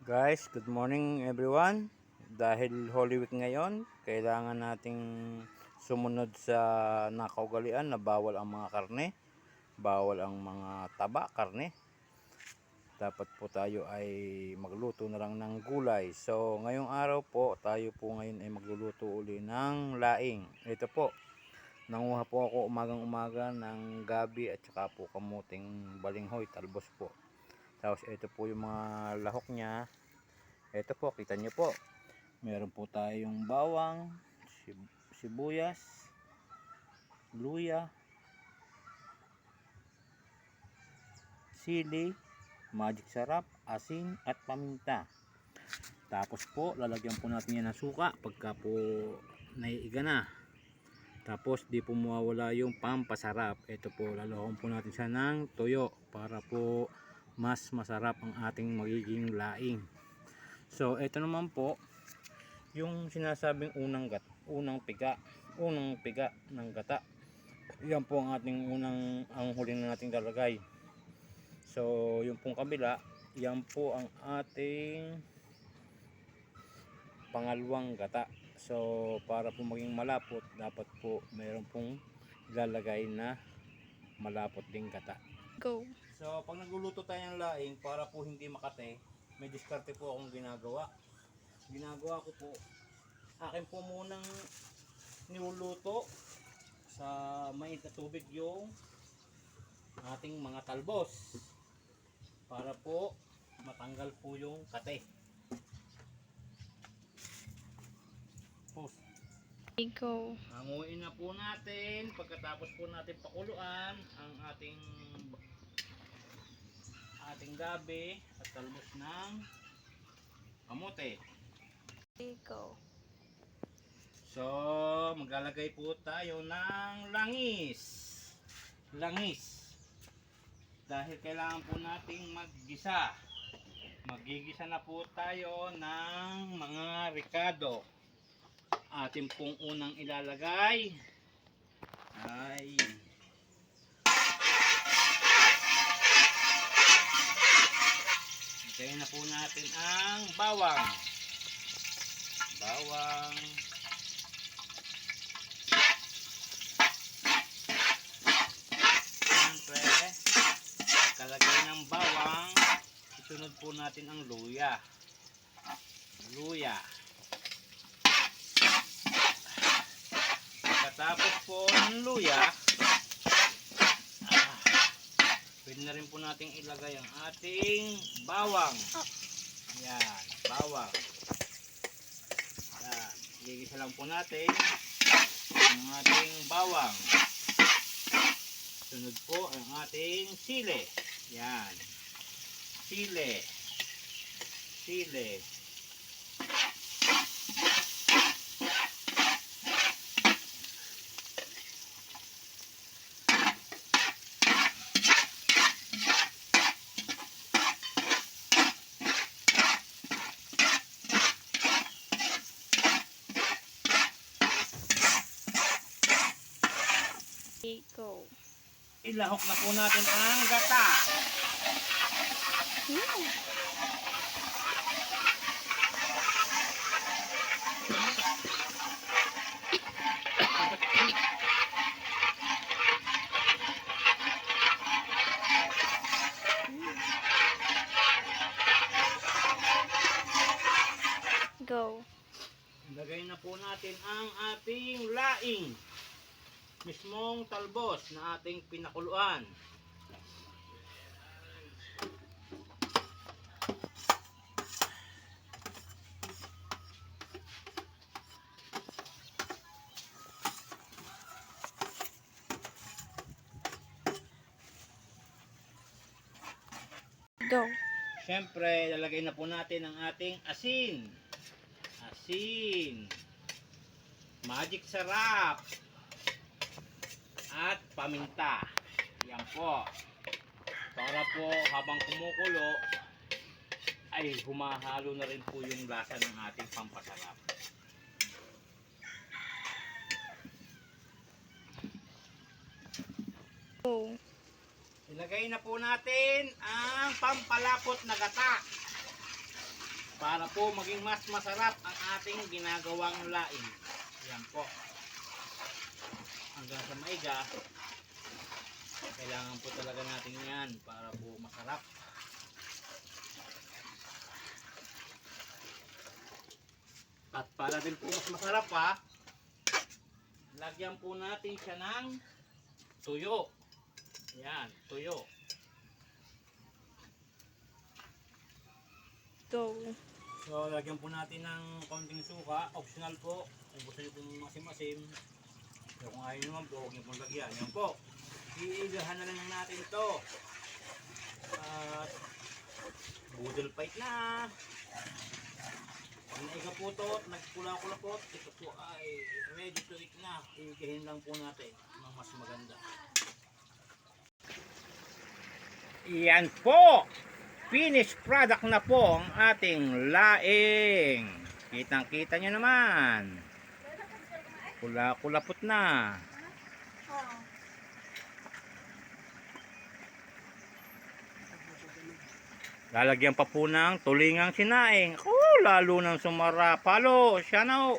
Guys, good morning everyone. Dahil Holy Week ngayon, kailangan nating sumunod sa nakaugalian na bawal ang mga karne, bawal ang mga taba, karne. Dapat po tayo ay magluto na lang ng gulay. So, ngayong araw po, tayo po ngayon ay magluluto uli ng laing. Ito po, nanguha po ako umagang-umaga ng gabi at saka po kamuting balinghoy, talbos po. Tapos ito po yung mga lahok niya. Ito po, kita nyo po. Meron po tayong bawang, sibuyas, luya, sili, magic sarap, asin at paminta. Tapos po, lalagyan po natin yan ng suka pagka po naiiga na. Tapos di po mawawala yung pampasarap. Ito po, lalawan po natin siya ng toyo para po mas masarap ang ating magiging laing. So, ito naman po yung sinasabing unang piga ng gata. Yan po ang ating ang huling na nating lalagay. So, yung pong kabila, yan po ang ating pangalawang gata. So, para po maging malapot, dapat po mayroon pong ilalagay na malapot ding gata. Go. So, pag nagluluto tayo ng laing, para po hindi makate, may diskarte po akong ginagawa. Ginagawa ko po, akin po munang niluluto sa mainit na tubig yung ating mga talbos para po matanggal po yung kate. Go. Hanguin na po natin pagkatapos po natin pakuluan ang ating gabi at talbos ng kamote. Go. So, maglalagay po tayo ng langis. Dahil kailangan po nating maggisa. Magigisa na po tayo ng mga ricado. Atin pong unang ilalagay ay ilagay na po natin ang bawang. Siyempre, pagkalagay ng bawang, isunod po natin ang luya. Pagkatapos po ng luya, pwede na rin po natin ilagay ang ating bawang. Yan, bawang. Yan, igigisa lang po natin ang ating bawang. Sunod po ang ating sili. Yan, sili. Go. Ilahok na po natin ang gata. Go. Ilagay na po natin ang ating laing. Mismong talbos na ating pinakuluan. Go. Siyempre, lalagay na po natin ang ating asin. Magic sarap. At paminta. Yan po. Para po habang kumukulo ay humahalo na rin po yung lasa ng ating pampasarap. Go. Ilagay na po natin ang pampalapot na gata. para po maging mas masarap ang ating ginagawang laing. Yan po. Hanggang sa maiga, kailangan po talaga natin yan para po masarap. At para din po mas masarap pa, lagyan po natin siya ng tuyo. Yan, tuyo. Go. So, lagyan po natin ng konting suka. Optional po. Kung gusto nyo pong masim-masim. So, kung ayaw naman po, huwag nyo pong lagyan. Yan po. Iigahan na lang natin ito. At budol fight na. Pag naiga po ito, nagpula-pula po, ito po ay ready to eat na. Iigahin lang po natin ng mas maganda. Yan po! Finished product na po ang ating laing. Kitang-kita nyo naman. Kulapot na. Lalagyan pa po ng tulingang sinaing. Lalo nang sumarapalo. Siya na